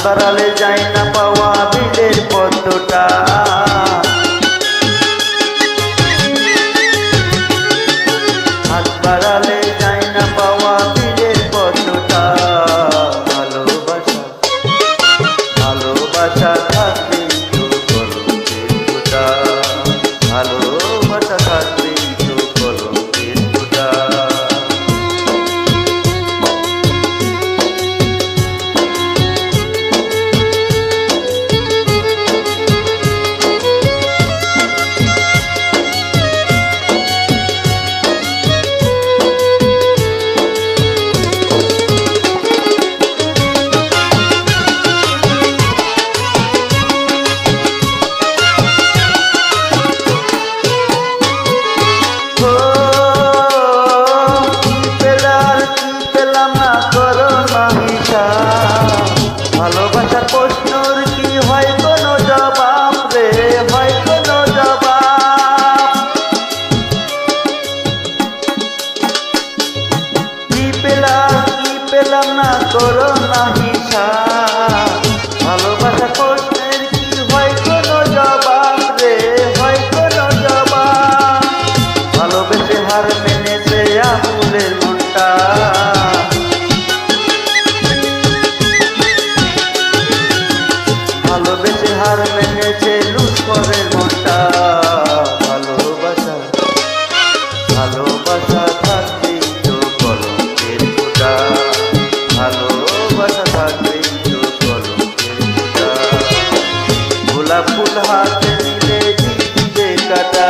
বাড়ালে যায় না পাওয়া বিলের পদ্মটা। হাত বাড়ালে যায় না পাওয়া বিলের পদ্মটা। ভালোবাসা ভালোবাসা থাকলে তো কলঙ্কের ফোঁটা। ভালোবাসা থাকলে তো কলঙ্কের ফোঁটা। ভালোবাসার প্রশ্নর কি হয় কোনো জবাব রে, হয় কোনো জবাব? কি পেলাম না করো না হিসাব। ভালোবাসার প্রশ্নের কি হয় কোনো জবাব রে, হয় কোনো জবাব? ভালোবেসে হার মেনেছে আবুলের মনটা। ভালোবেসে হার মেনেছে লুৎফরের মনটা। ভালোবাসা ভালোবাসা থাকলেই তো কলঙ্কের ফোঁটা। ভালোবাসা থাকলেই তো কলঙ্কের ফোঁটা। গোলাপ ফুল হাতে নিলে দিবে কাটা।